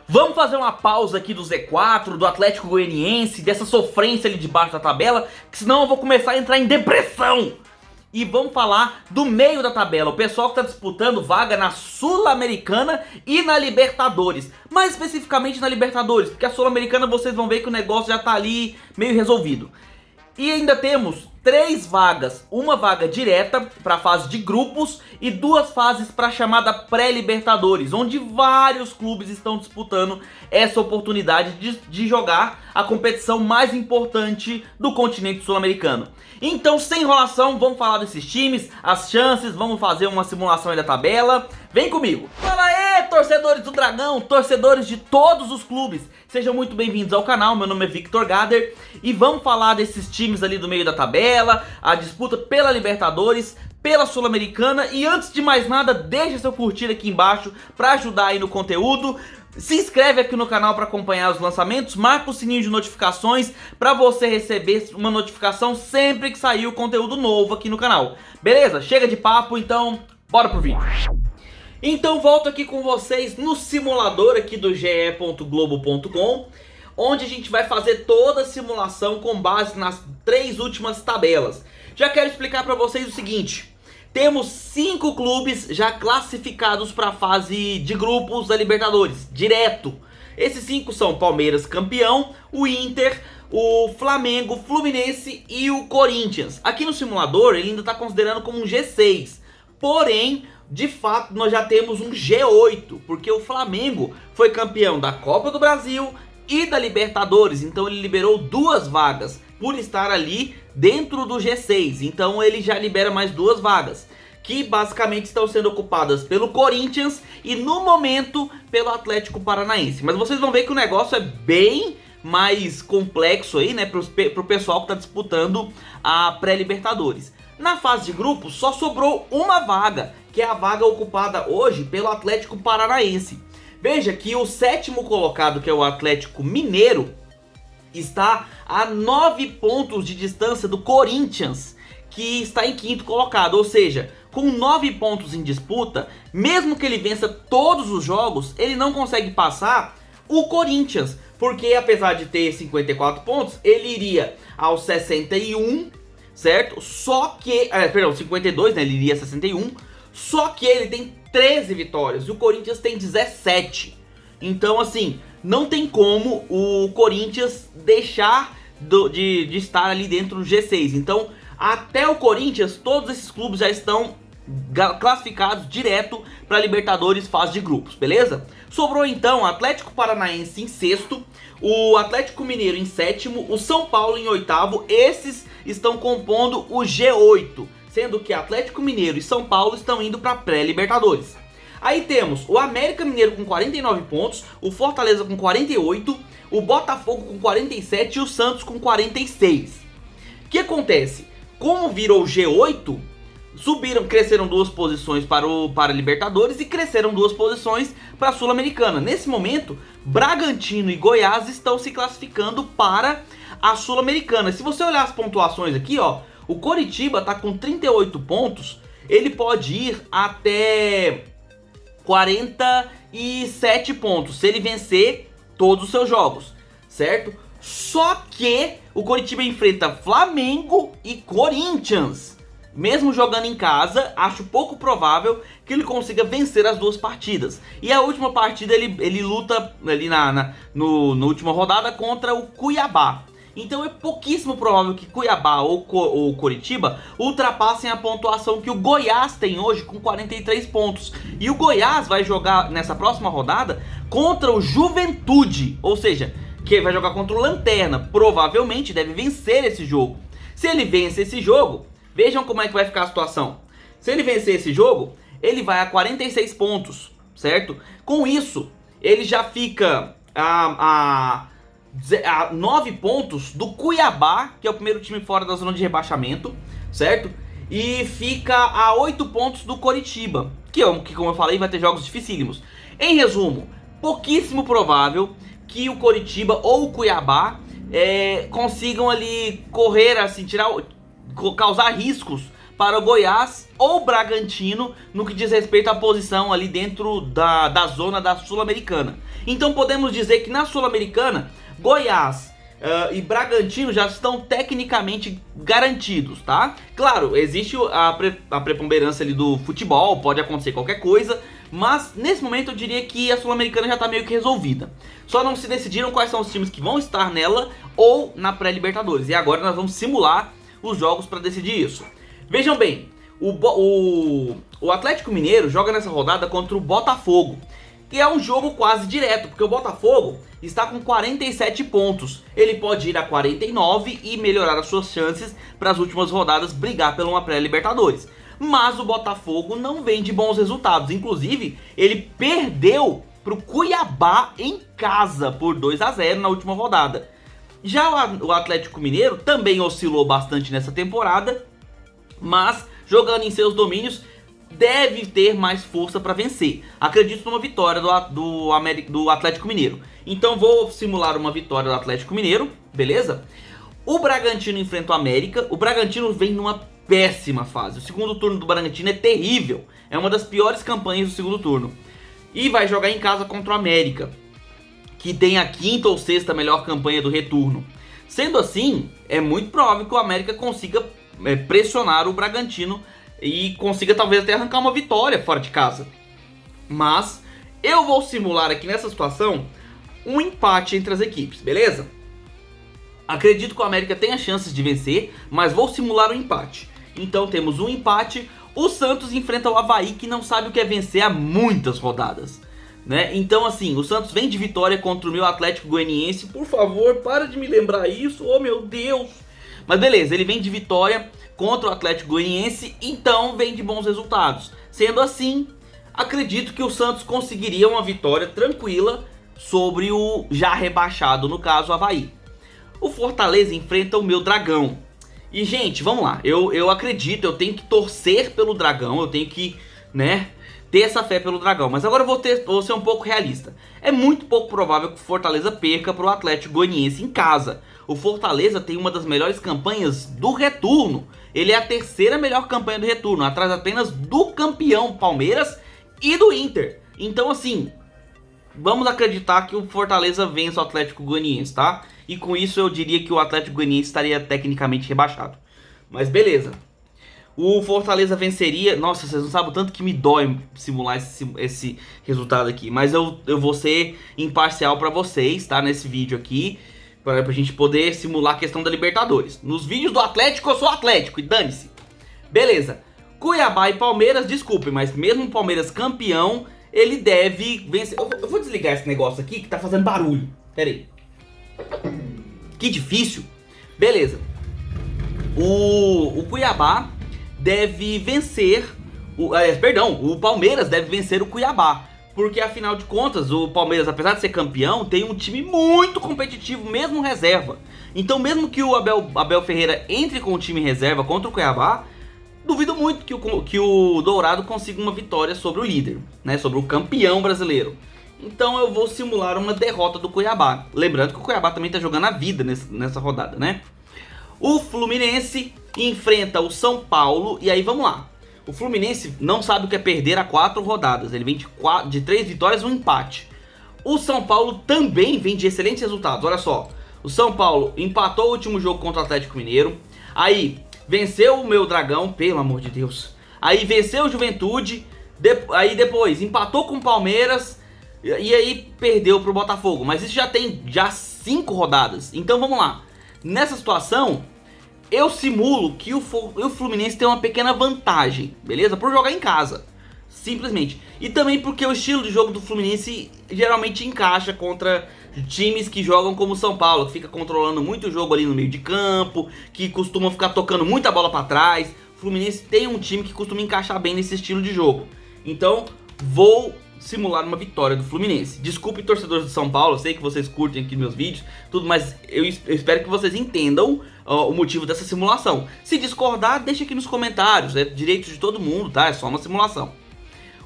Vamos fazer uma pausa aqui do Z4, do Atlético Goianiense, dessa sofrência ali debaixo da tabela, que senão eu vou começar a entrar em depressão. E vamos falar do meio da tabela, o pessoal que está disputando vaga na Sul-Americana e na Libertadores. Mais especificamente na Libertadores, porque a Sul-Americana vocês vão ver que o negócio já está ali meio resolvido. E ainda temos 3 vagas, uma vaga direta para a fase de grupos e 2 fases para a chamada pré-libertadores, onde vários clubes estão disputando essa oportunidade de jogar a competição mais importante do continente sul-americano. Então, sem enrolação, vamos falar desses times, as chances, vamos fazer uma simulação aí da tabela. Vem comigo! Fala aí, torcedores do Dragão, torcedores de todos os clubes, sejam muito bem-vindos ao canal. Meu nome é Victor Gader e vamos falar desses times ali do meio da tabela, a disputa pela Libertadores, pela Sul-Americana. E antes de mais nada, deixa seu curtir aqui embaixo para ajudar aí no conteúdo. Se inscreve aqui no canal para acompanhar os lançamentos, marca o sininho de notificações para você receber uma notificação sempre que sair o conteúdo novo aqui no canal. Beleza? Chega de papo, então bora pro vídeo. Então volto aqui com vocês no simulador aqui do ge.globo.com, onde a gente vai fazer toda a simulação com base nas 3 últimas tabelas. Já quero explicar para vocês o seguinte: temos 5 clubes já classificados para a fase de grupos da Libertadores, direto. Esses 5 são Palmeiras campeão, o Inter, o Flamengo, Fluminense e o Corinthians. Aqui no simulador ele ainda está considerando como um G6, porém, de fato, nós já temos um G8, porque o Flamengo foi campeão da Copa do Brasil e da Libertadores, então ele liberou 2 vagas por estar ali dentro do G6, então ele já libera mais 2 vagas, que basicamente estão sendo ocupadas pelo Corinthians e no momento pelo Atlético Paranaense. Mas vocês vão ver que o negócio é bem mais complexo aí, né, pro pessoal que está disputando a pré-Libertadores. Na fase de grupos só sobrou uma vaga, que é a vaga ocupada hoje pelo Atlético Paranaense. Veja que o 7º colocado, que é o Atlético Mineiro, está a 9 pontos de distância do Corinthians, que está em 5º colocado. Ou seja, com 9 pontos em disputa, mesmo que ele vença todos os jogos, ele não consegue passar o Corinthians, porque apesar de ter 54 pontos, ele iria aos 61, certo? Só que, 52, né? Ele iria a 61, só que ele tem 13 vitórias e o Corinthians tem 17. Então, assim, não tem como o Corinthians deixar de estar ali dentro do G6. Então, até o Corinthians, todos esses clubes já estão classificados direto para Libertadores fase de grupos, beleza? Sobrou então o Atlético Paranaense em 6º, o Atlético Mineiro em 7º, o São Paulo em 8º. Esses estão compondo o G8, sendo que Atlético Mineiro e São Paulo estão indo para pré-Libertadores. Aí temos o América Mineiro com 49 pontos, o Fortaleza com 48, o Botafogo com 47 e o Santos com 46. O que acontece? Como virou G8, cresceram 2 posições para Libertadores e cresceram 2 posições para a Sul-Americana. Nesse momento, Bragantino e Goiás estão se classificando para a Sul-Americana. Se você olhar as pontuações aqui, ó, o Coritiba está com 38 pontos, ele pode ir até 47 pontos se ele vencer todos os seus jogos, certo? Só que o Coritiba enfrenta Flamengo e Corinthians. Mesmo jogando em casa, acho pouco provável que ele consiga vencer as 2 partidas. E a última partida ele luta ali na última rodada contra o Cuiabá. Então é pouquíssimo provável que Cuiabá ou Coritiba ultrapassem a pontuação que o Goiás tem hoje com 43 pontos. E o Goiás vai jogar nessa próxima rodada contra o Juventude, ou seja, que vai jogar contra o Lanterna. Provavelmente deve vencer esse jogo. Se ele vence esse jogo, vejam como é que vai ficar a situação. Se ele vencer esse jogo, ele vai a 46 pontos, certo? Com isso, ele já fica a 9 pontos do Cuiabá, que é o primeiro time fora da zona de rebaixamento, certo? E fica a 8 pontos do Coritiba, que como eu falei, vai ter jogos dificílimos. Em resumo, pouquíssimo provável que o Coritiba ou o Cuiabá consigam ali correr, assim, causar riscos para o Goiás ou Bragantino no que diz respeito à posição ali dentro da zona da Sul-Americana. Então podemos dizer que na Sul-Americana, Goiás e Bragantino já estão tecnicamente garantidos, tá? Claro, existe a preponderância ali do futebol, pode acontecer qualquer coisa, mas nesse momento eu diria que a Sul-Americana já está meio que resolvida. Só não se decidiram quais são os times que vão estar nela ou na pré-Libertadores. E agora nós vamos simular os jogos para decidir isso. Vejam bem, o Atlético Mineiro joga nessa rodada contra o Botafogo, que é um jogo quase direto, porque o Botafogo está com 47 pontos. Ele pode ir a 49 e melhorar as suas chances para as últimas rodadas brigar pela uma pré-Libertadores. Mas o Botafogo não vem de bons resultados. Inclusive, ele perdeu para o Cuiabá em casa por 2-0 na última rodada. Já o Atlético Mineiro também oscilou bastante nessa temporada, mas jogando em seus domínios deve ter mais força para vencer. Acredito numa vitória do Atlético Mineiro. Então vou simular uma vitória do Atlético Mineiro, beleza? O Bragantino enfrenta o América. O Bragantino vem numa péssima fase. O segundo turno do Bragantino é terrível. É uma das piores campanhas do segundo turno. E vai jogar em casa contra o América, que tem a quinta ou sexta melhor campanha do retorno. Sendo assim, é muito provável que o América consiga pressionar o Bragantino e consiga talvez até arrancar uma vitória fora de casa. Mas eu vou simular aqui nessa situação um empate entre as equipes, beleza? Acredito que o América tenha chances de vencer, mas vou simular um empate. Então temos um empate. O Santos enfrenta o Avaí, que não sabe o que é vencer há muitas rodadas, né? Então assim, o Santos vem de vitória contra o meu Atlético Goianiense. Por favor, para de me lembrar isso, oh meu Deus. Mas beleza, ele vem de vitória contra o Atlético Goianiense, então vem de bons resultados. Sendo assim, acredito que o Santos conseguiria uma vitória tranquila sobre o já rebaixado, no caso, o Avaí. O Fortaleza enfrenta o meu Dragão. E, gente, vamos lá. Eu acredito, eu tenho que torcer pelo Dragão, eu tenho que, né, ter essa fé pelo Dragão. Mas agora eu vou ser um pouco realista. É muito pouco provável que o Fortaleza perca para o Atlético Goianiense em casa. O Fortaleza tem uma das melhores campanhas do retorno. Ele é a terceira melhor campanha do retorno, atrás apenas do campeão Palmeiras e do Inter. Então, assim, vamos acreditar que o Fortaleza vence o Atlético Goianiense, tá? E com isso eu diria que o Atlético Goianiense estaria tecnicamente rebaixado. Mas beleza. O Fortaleza venceria. Nossa, vocês não sabem o tanto que me dói simular esse resultado aqui. Mas eu vou ser imparcial pra vocês, tá? Nesse vídeo aqui, pra gente poder simular a questão da Libertadores. Nos vídeos do Atlético eu sou Atlético e dane-se. Beleza. Cuiabá e Palmeiras, desculpem, mas mesmo o Palmeiras campeão, ele deve vencer. Eu vou desligar esse negócio aqui que tá fazendo barulho. Pera aí. Que difícil. Beleza. O Cuiabá deve vencer. O Palmeiras deve vencer o Cuiabá. Porque afinal de contas, o Palmeiras, apesar de ser campeão, tem um time muito competitivo, mesmo reserva. Então, mesmo que o Abel Ferreira entre com o time reserva contra o Cuiabá, duvido muito que o Dourado consiga uma vitória sobre o líder, né? Sobre o campeão brasileiro. Então eu vou simular uma derrota do Cuiabá. Lembrando que o Cuiabá também está jogando a vida nessa rodada, né? O Fluminense enfrenta o São Paulo. E aí vamos lá. O Fluminense não sabe o que é perder a 4 rodadas. Ele vem de 3 vitórias e um empate. O São Paulo também vem de excelentes resultados. Olha só. O São Paulo empatou o último jogo contra o Atlético Mineiro. Aí venceu o meu Dragão, pelo amor de Deus. Aí venceu o Juventude. Aí depois empatou com o Palmeiras. E aí perdeu pro Botafogo. Mas isso já tem 5 rodadas. Então vamos lá. Nessa situação, eu simulo que o Fluminense tem uma pequena vantagem, beleza? Por jogar em casa, simplesmente. E também porque o estilo de jogo do Fluminense geralmente encaixa contra times que jogam como o São Paulo, que fica controlando muito o jogo ali no meio de campo, que costuma ficar tocando muita bola pra trás. O Fluminense tem um time que costuma encaixar bem nesse estilo de jogo. Então, vou simular uma vitória do Fluminense. Desculpe, torcedores do São Paulo, eu sei que vocês curtem aqui meus vídeos, tudo, mas eu espero que vocês entendam o motivo dessa simulação. Se discordar, deixa aqui nos comentários, é direito de todo mundo, tá? É só uma simulação.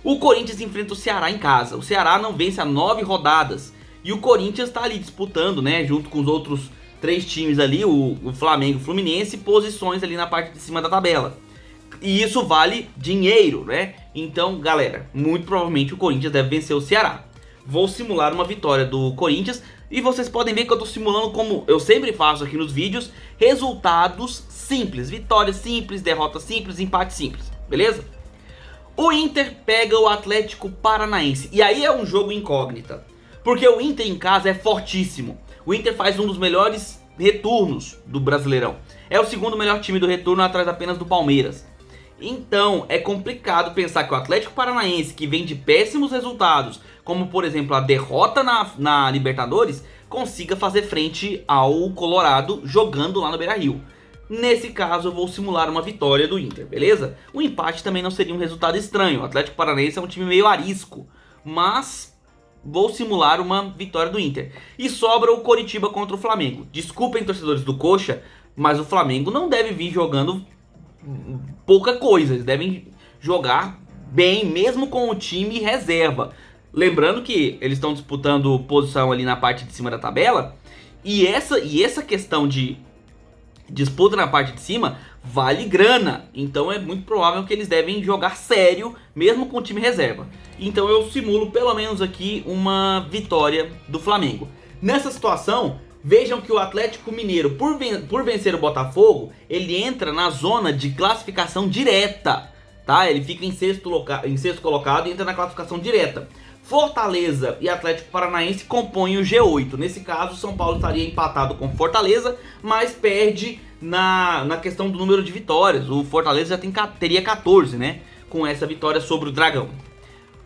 O Corinthians enfrenta o Ceará em casa. O Ceará não vence há 9 rodadas. E o Corinthians tá ali disputando, né, junto com os outros 3 times ali, o Flamengo e o Fluminense, posições ali na parte de cima da tabela. E isso vale dinheiro, né? Então, galera, muito provavelmente o Corinthians deve vencer o Ceará. Vou simular uma vitória do Corinthians e vocês podem ver que eu tô simulando, como eu sempre faço aqui nos vídeos, resultados simples, vitórias simples, derrotas simples, empate simples, beleza? O Inter pega o Atlético Paranaense e aí é um jogo incógnita, porque o Inter em casa é fortíssimo. O Inter faz um dos melhores retornos do Brasileirão, é o segundo melhor time do retorno atrás apenas do Palmeiras. Então é complicado pensar que o Atlético Paranaense, que vem de péssimos resultados, como por exemplo a derrota na Libertadores, consiga fazer frente ao Colorado jogando lá no Beira-Rio. Nesse caso eu vou simular uma vitória do Inter, beleza? O empate também não seria um resultado estranho, o Atlético Paranaense é um time meio arisco, mas vou simular uma vitória do Inter. E sobra o Coritiba contra o Flamengo. Desculpem, torcedores do Coxa, mas o Flamengo não deve vir jogando pouca coisa, eles devem jogar bem, mesmo com o time reserva. Lembrando que eles estão disputando posição ali na parte de cima da tabela, e essa questão de disputa na parte de cima vale grana, então é muito provável que eles devem jogar sério, mesmo com o time reserva. Então eu simulo pelo menos aqui uma vitória do Flamengo. Nessa situação, vejam que o Atlético Mineiro, por vencer o Botafogo, ele entra na zona de classificação direta, tá? Ele fica em sexto colocado e entra na classificação direta. Fortaleza e Atlético Paranaense compõem o G8. Nesse caso, São Paulo estaria empatado com Fortaleza, mas perde na questão do número de vitórias. O Fortaleza já teria 14, né? Com essa vitória sobre o Dragão.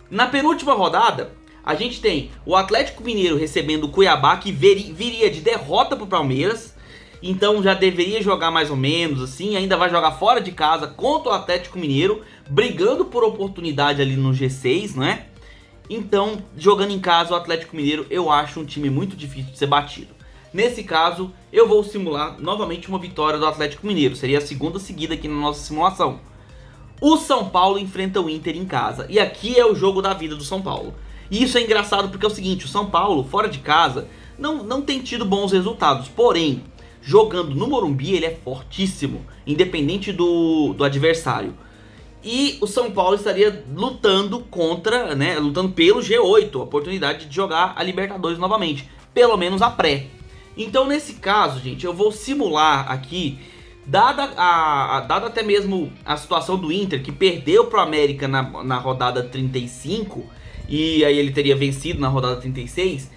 Na penúltima rodada, a gente tem o Atlético Mineiro recebendo o Cuiabá, que viria de derrota para o Palmeiras. Então já deveria jogar mais ou menos assim. Ainda vai jogar fora de casa contra o Atlético Mineiro, brigando por oportunidade ali no G6, né? Então, jogando em casa, o Atlético Mineiro eu acho um time muito difícil de ser batido. Nesse caso, eu vou simular novamente uma vitória do Atlético Mineiro. Seria a segunda seguida aqui na nossa simulação. O São Paulo enfrenta o Inter em casa. E aqui é o jogo da vida do São Paulo. E isso é engraçado porque é o seguinte, o São Paulo, fora de casa, não tem tido bons resultados. Porém, jogando no Morumbi, ele é fortíssimo, independente do adversário. E o São Paulo estaria lutando contra, né, lutando pelo G8, a oportunidade de jogar a Libertadores novamente, pelo menos a pré. Então nesse caso, gente, eu vou simular aqui, dada até mesmo a situação do Inter, que perdeu pro América na rodada 35, e aí ele teria vencido na rodada 36,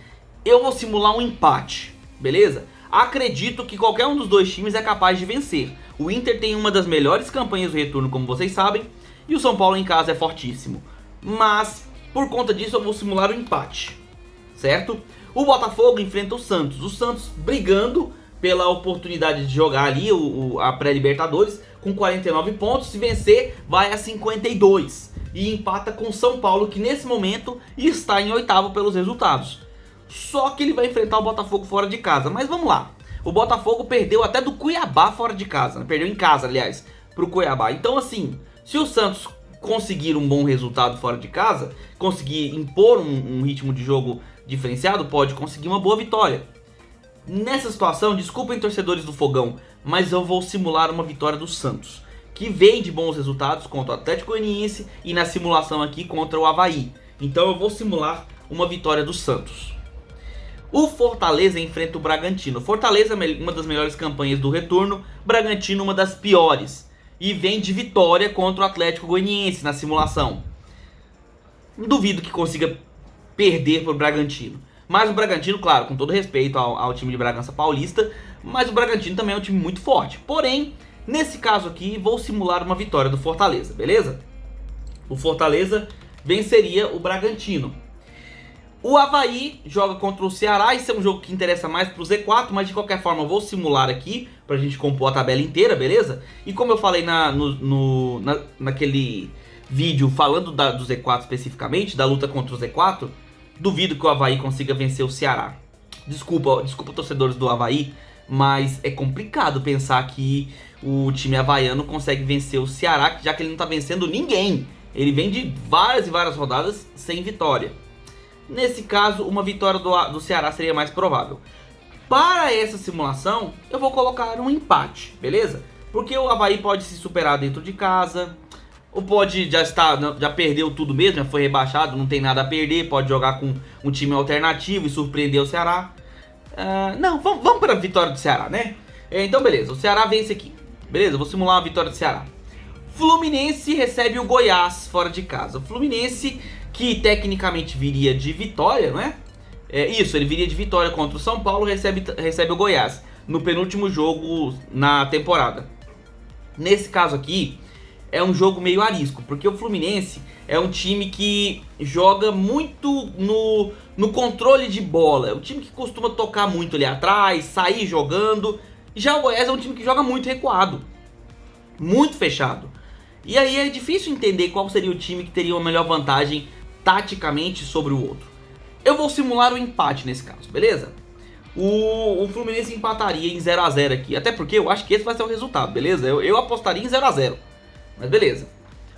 eu vou simular um empate, beleza? Acredito que qualquer um dos dois times é capaz de vencer. O Inter tem uma das melhores campanhas do retorno, como vocês sabem, e o São Paulo em casa é fortíssimo. Mas, por conta disso, eu vou simular o empate, certo? O Botafogo enfrenta o Santos. O Santos brigando pela oportunidade de jogar ali a pré-Libertadores com 49 pontos. Se vencer, vai a 52. E empata com o São Paulo, que nesse momento está em oitavo pelos resultados. Só que ele vai enfrentar o Botafogo fora de casa. Mas vamos lá. O Botafogo perdeu até do Cuiabá fora de casa, né? Perdeu em casa, aliás, pro Cuiabá. Então, assim, se o Santos conseguir um bom resultado fora de casa, conseguir impor um ritmo de jogo diferenciado, pode conseguir uma boa vitória. Nessa situação, desculpem torcedores do Fogão, mas eu vou simular uma vitória do Santos, que vem de bons resultados contra o Atlético Goianiense e na simulação aqui contra o Avaí. Então eu vou simular uma vitória do Santos. O Fortaleza enfrenta o Bragantino. Fortaleza é uma das melhores campanhas do retorno, Bragantino uma das piores. E vem de vitória contra o Atlético Goianiense na simulação. Duvido que consiga perder para o Bragantino. Mas o Bragantino, claro, com todo respeito ao time de Bragança Paulista, mas o Bragantino também é um time muito forte. Porém, nesse caso aqui, vou simular uma vitória do Fortaleza, beleza? O Fortaleza venceria o Bragantino. O Avaí joga contra o Ceará, esse é um jogo que interessa mais pro Z4, mas de qualquer forma eu vou simular aqui, pra gente compor a tabela inteira, beleza? E como eu falei naquele vídeo falando do Z4 especificamente, da luta contra o Z4, duvido que o Avaí consiga vencer o Ceará. Desculpa torcedores do Avaí, mas é complicado pensar que o time havaiano consegue vencer o Ceará, já que ele não tá vencendo ninguém. Ele vem de várias e várias rodadas sem vitória. Nesse caso, uma vitória do Ceará seria mais provável. Para essa simulação, eu vou colocar um empate, beleza? Porque o Avaí pode se superar dentro de casa, ou pode já perdeu tudo mesmo, já foi rebaixado, não tem nada a perder, pode jogar com um time alternativo e surpreender o Ceará. Não, vamos para a vitória do Ceará, né? Então beleza, o Ceará vence aqui. Beleza, vou simular uma vitória do Ceará. Fluminense recebe o Goiás fora de casa. O Fluminense, que tecnicamente viria de vitória, não é? Isso, ele viria de vitória contra o São Paulo, recebe o Goiás no penúltimo jogo na temporada. Nesse caso aqui, é um jogo meio arisco, porque o Fluminense é um time que joga muito no controle de bola. É um time que costuma tocar muito ali atrás, sair jogando. Já o Goiás é um time que joga muito recuado, muito fechado. E aí é difícil entender qual seria o time que teria uma melhor vantagem taticamente sobre o outro. Eu vou simular um empate nesse caso, beleza? O Fluminense empataria em 0 a 0 aqui, até porque eu acho que esse vai ser o resultado, beleza? Eu apostaria em 0 a 0, mas beleza.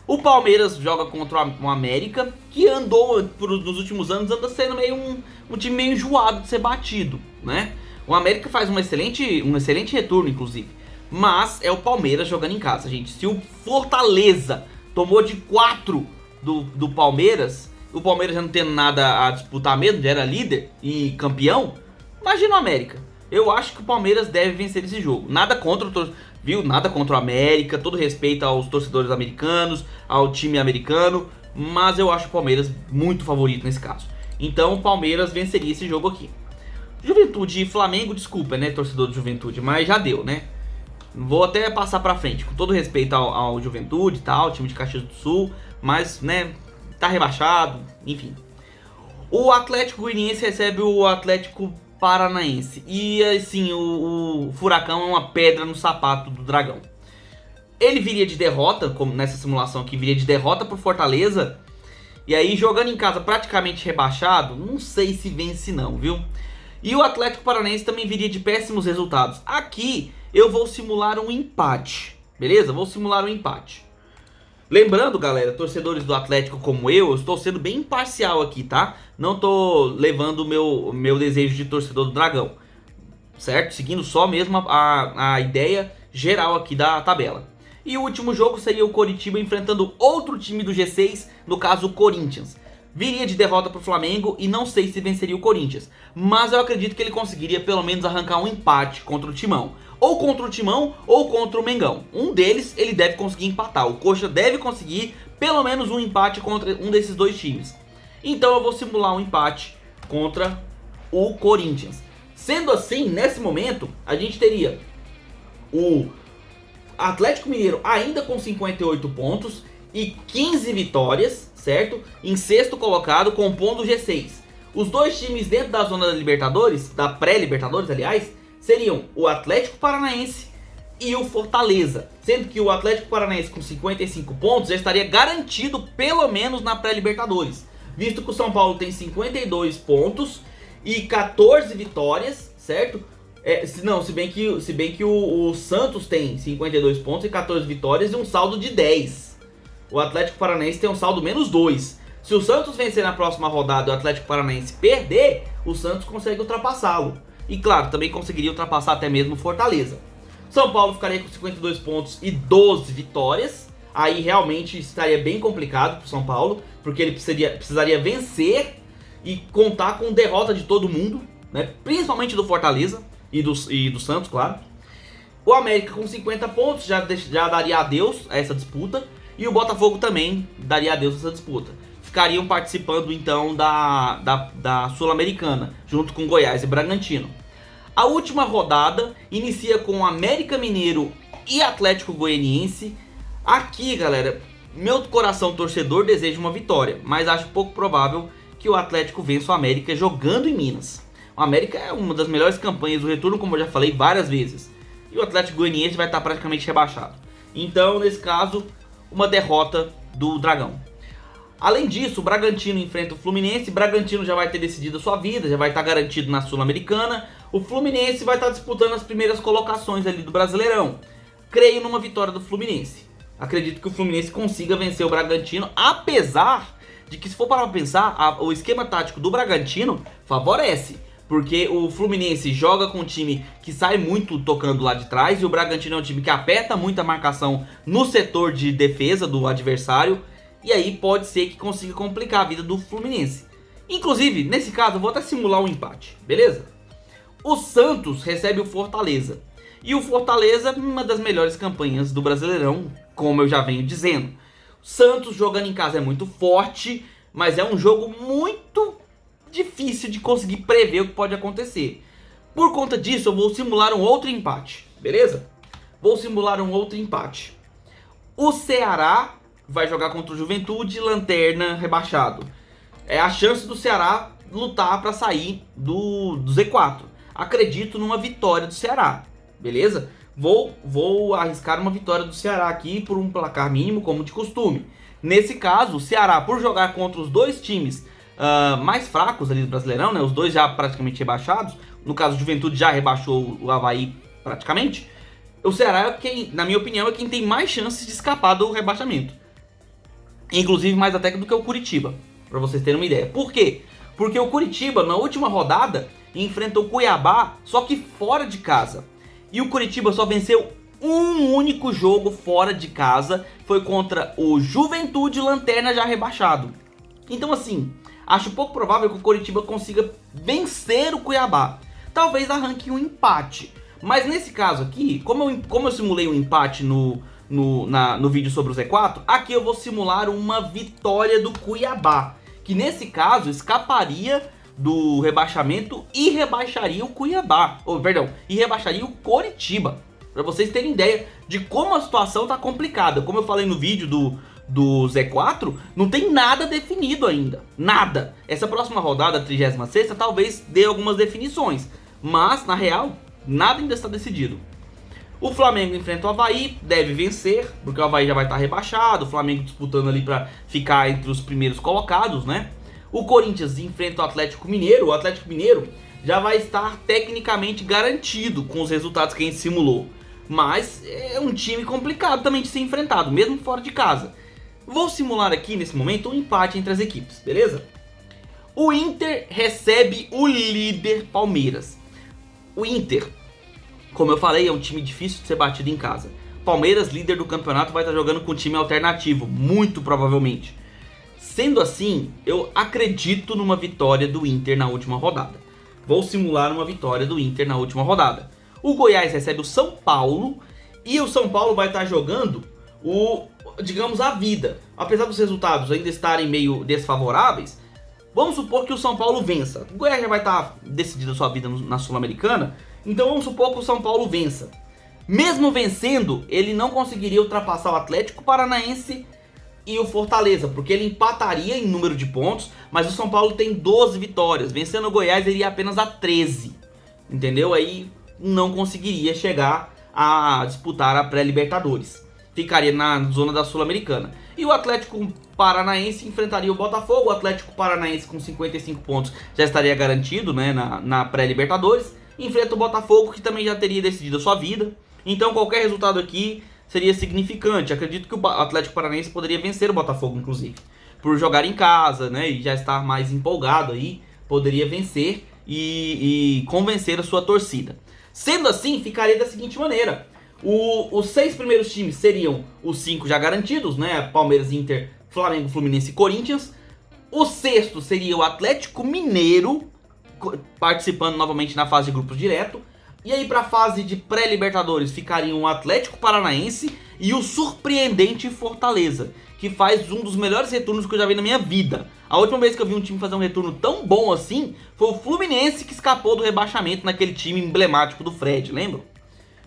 O Palmeiras joga contra o América, que andou nos últimos anos, anda sendo meio um time meio enjoado de ser batido, né? O América faz um excelente retorno, inclusive. Mas é o Palmeiras jogando em casa, gente. Se o Fortaleza tomou de 4 do Palmeiras, o Palmeiras já não tendo nada a disputar mesmo, já era líder e campeão, imagina o América. Eu acho que o Palmeiras deve vencer esse jogo. Nada contra Nada contra o América, todo respeito aos torcedores americanos, ao time americano, mas eu acho o Palmeiras muito favorito nesse caso. Então o Palmeiras venceria esse jogo aqui. Juventude e Flamengo, desculpa, né, torcedor do Juventude, mas já deu, né? Vou até passar pra frente, com todo respeito ao Juventude e tal, time de Caxias do Sul, mas, né, tá rebaixado, enfim. O Atlético Goianiense recebe o Atlético Paranaense. E, assim, o Furacão é uma pedra no sapato do Dragão. Ele viria de derrota, como nessa simulação aqui, viria de derrota pro Fortaleza. E aí, jogando em casa praticamente rebaixado, não sei se vence não, viu? E o Atlético Paranaense também viria de péssimos resultados. Aqui eu vou simular um empate, beleza? Vou simular um empate. Lembrando, galera, torcedores do Atlético como eu estou sendo bem imparcial aqui, tá? Não tô levando o meu desejo de torcedor do Dragão, certo? Seguindo só mesmo a ideia geral aqui da tabela. E o último jogo seria o Coritiba enfrentando outro time do G6, no caso o Corinthians. Viria de derrota para o Flamengo e não sei se venceria o Corinthians, mas eu acredito que ele conseguiria pelo menos arrancar um empate contra o Timão. Ou contra o Timão ou contra o Mengão. Um deles ele deve conseguir empatar. O Coxa deve conseguir pelo menos um empate contra um desses dois times. Então eu vou simular um empate contra o Corinthians. Sendo assim, nesse momento, a gente teria o Atlético Mineiro ainda com 58 pontos e 15 vitórias, certo? Em sexto colocado, compondo o G6. Os dois times dentro da zona da Libertadores, da pré-Libertadores, aliás, seriam o Atlético Paranaense e o Fortaleza. Sendo que o Atlético Paranaense com 55 pontos já estaria garantido pelo menos na pré-Libertadores. Visto que o São Paulo tem 52 pontos e 14 vitórias, certo? Se bem que o Santos tem 52 pontos e 14 vitórias e um saldo de 10. O Atlético Paranaense tem um saldo menos 2. Se o Santos vencer na próxima rodada e o Atlético Paranaense perder, o Santos consegue ultrapassá-lo. E claro, também conseguiria ultrapassar até mesmo o Fortaleza. São Paulo ficaria com 52 pontos e 12 vitórias. Aí realmente estaria bem complicado para o São Paulo, porque ele precisaria vencer e contar com derrota de todo mundo, né? Principalmente do Fortaleza e do Santos, claro. O América com 50 pontos já daria adeus a essa disputa. E o Botafogo também daria adeus a essa disputa. Ficariam participando então da Sul-Americana, junto com Goiás e Bragantino. A última rodada inicia com América Mineiro e Atlético Goianiense. Aqui, galera, meu coração torcedor deseja uma vitória, mas acho pouco provável que o Atlético vença o América jogando em Minas. O América é uma das melhores campanhas do retorno, como eu já falei várias vezes. E o Atlético Goianiense vai estar praticamente rebaixado. Então, nesse caso, uma derrota do Dragão. Além disso, o Bragantino enfrenta o Fluminense. O Bragantino já vai ter decidido a sua vida, já vai estar garantido na Sul-Americana. O Fluminense vai estar disputando as primeiras colocações ali do Brasileirão. Creio numa vitória do Fluminense. Acredito que o Fluminense consiga vencer o Bragantino, apesar de que, se for parar pra pensar, o esquema tático do Bragantino favorece. Porque o Fluminense joga com um time que sai muito tocando lá de trás, e o Bragantino é um time que aperta muito a marcação no setor de defesa do adversário, e aí pode ser que consiga complicar a vida do Fluminense. Inclusive, nesse caso, eu vou até simular um empate, beleza? O Santos recebe o Fortaleza, e o Fortaleza, uma das melhores campanhas do Brasileirão, como eu já venho dizendo. O Santos jogando em casa é muito forte, mas é um jogo muito difícil de conseguir prever o que pode acontecer. Por conta disso, eu vou simular um outro empate, beleza? Vou simular um outro empate. O Ceará vai jogar contra o Juventude, lanterna, rebaixado. É a chance do Ceará lutar para sair do Z4. Acredito numa vitória do Ceará, beleza? Vou arriscar uma vitória do Ceará aqui por um placar mínimo, como de costume. Nesse caso, o Ceará, por jogar contra os dois times mais fracos ali do Brasileirão, né? Os dois já praticamente rebaixados. No caso, o Juventude já rebaixou o Avaí praticamente. O Ceará é quem, na minha opinião, é quem tem mais chances de escapar do rebaixamento. Inclusive mais até do que o Curitiba, para vocês terem uma ideia. Por quê? Porque o Curitiba, na última rodada, enfrentou o Cuiabá, só que fora de casa. E o Curitiba só venceu um único jogo fora de casa, foi contra o Juventude, lanterna já rebaixado. Então assim, acho pouco provável que o Coritiba consiga vencer o Cuiabá. Talvez arranque um empate. Mas nesse caso aqui, como eu simulei um empate no vídeo sobre o Z4, aqui eu vou simular uma vitória do Cuiabá, que nesse caso escaparia do rebaixamento e rebaixaria o Cuiabá. E rebaixaria o Coritiba. Para vocês terem ideia de como a situação tá complicada. Como eu falei no vídeo do Z4, não tem nada definido ainda. Nada. Essa próxima rodada, a 36ª, talvez dê algumas definições. Mas, na real, nada ainda está decidido. O Flamengo enfrenta o Avaí, deve vencer, porque o Avaí já vai estar rebaixado. O Flamengo disputando ali para ficar entre os primeiros colocados, né? O Corinthians enfrenta o Atlético Mineiro. O Atlético Mineiro já vai estar tecnicamente garantido com os resultados que a gente simulou. Mas é um time complicado também de ser enfrentado, mesmo fora de casa. Vou simular aqui, nesse momento, um empate entre as equipes, beleza? O Inter recebe o líder Palmeiras. O Inter, como eu falei, é um time difícil de ser batido em casa. Palmeiras, líder do campeonato, vai estar jogando com um time alternativo, muito provavelmente. Sendo assim, eu acredito numa vitória do Inter na última rodada. Vou simular uma vitória do Inter na última rodada. O Goiás recebe o São Paulo e o São Paulo vai estar jogando digamos, a vida. Apesar dos resultados ainda estarem meio desfavoráveis, vamos supor que o São Paulo vença. O Goiás já vai estar decidido a sua vida na Sul-Americana, então vamos supor que o São Paulo vença. Mesmo vencendo, ele não conseguiria ultrapassar o Atlético Paranaense e o Fortaleza, porque ele empataria em número de pontos, mas o São Paulo tem 12 vitórias. Vencendo o Goiás, ele iria apenas a 13. Entendeu? Aí não conseguiria chegar a disputar a pré-Libertadores. Ficaria na zona da Sul-Americana. E o Atlético Paranaense enfrentaria o Botafogo. O Atlético Paranaense com 55 pontos já estaria garantido, né, na pré-Libertadores. Enfrenta o Botafogo, que também já teria decidido a sua vida. Então qualquer resultado aqui seria significante. Acredito que o Atlético Paranaense poderia vencer o Botafogo, inclusive. Por jogar em casa, né, e já estar mais empolgado aí, poderia vencer e convencer a sua torcida. Sendo assim, ficaria da seguinte maneira. Os 6 primeiros times seriam os 5 já garantidos, né? Palmeiras, Inter, Flamengo, Fluminense e Corinthians. O sexto seria o Atlético Mineiro, participando novamente na fase de grupos direto. E aí para a fase de pré-libertadores ficariam o Atlético Paranaense e o surpreendente Fortaleza, que faz um dos melhores retornos que eu já vi na minha vida. A última vez que eu vi um time fazer um retorno tão bom assim foi o Fluminense, que escapou do rebaixamento naquele time emblemático do Fred, lembram?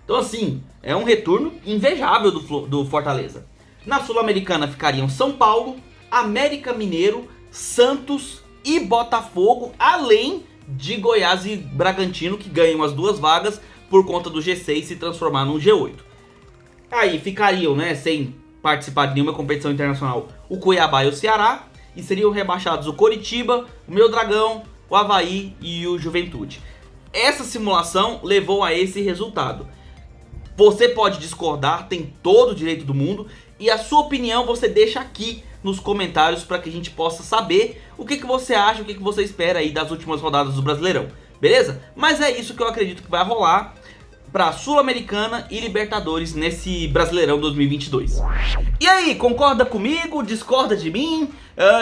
Então assim, é um retorno invejável do Fortaleza. Na Sul-Americana ficariam São Paulo, América Mineiro, Santos e Botafogo, além de Goiás e Bragantino, que ganham as 2 vagas por conta do G6 se transformar num G8. Aí ficariam, né, sem participar de nenhuma competição internacional, o Cuiabá e o Ceará, e seriam rebaixados o Coritiba, o Meu Dragão, o Avaí e o Juventude. Essa simulação levou a esse resultado. Você pode discordar, tem todo o direito do mundo, e a sua opinião você deixa aqui nos comentários para que a gente possa saber o que você acha, o que você espera aí das últimas rodadas do Brasileirão. beleza? Mas é isso que eu acredito que vai rolar pra Sul-Americana e Libertadores nesse Brasileirão 2022. E aí, concorda comigo? Discorda de mim?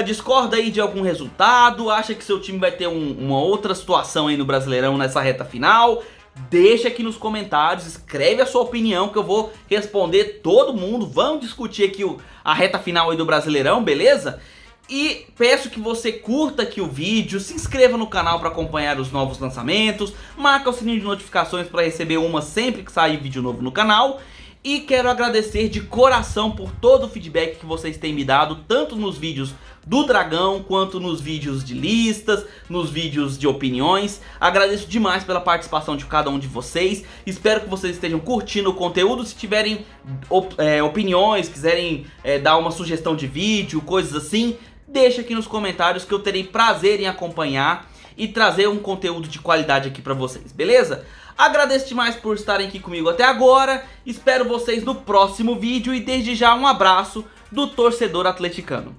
Discorda aí de algum resultado? Acha que seu time vai ter uma outra situação aí no Brasileirão nessa reta final? Deixa aqui nos comentários, escreve a sua opinião que eu vou responder todo mundo. Vamos discutir aqui a reta final aí do Brasileirão, beleza? E peço que você curta aqui o vídeo, se inscreva no canal para acompanhar os novos lançamentos, marca o sininho de notificações para receber uma sempre que sair vídeo novo no canal. E quero agradecer de coração por todo o feedback que vocês têm me dado, tanto nos vídeos do Dragão, quanto nos vídeos de listas, nos vídeos de opiniões. Agradeço demais pela participação de cada um de vocês. Espero que vocês estejam curtindo o conteúdo. Se tiverem opiniões, quiserem dar uma sugestão de vídeo, coisas assim, deixa aqui nos comentários que eu terei prazer em acompanhar e trazer um conteúdo de qualidade aqui pra vocês, beleza? Agradeço demais por estarem aqui comigo até agora, espero vocês no próximo vídeo e desde já um abraço do torcedor atleticano.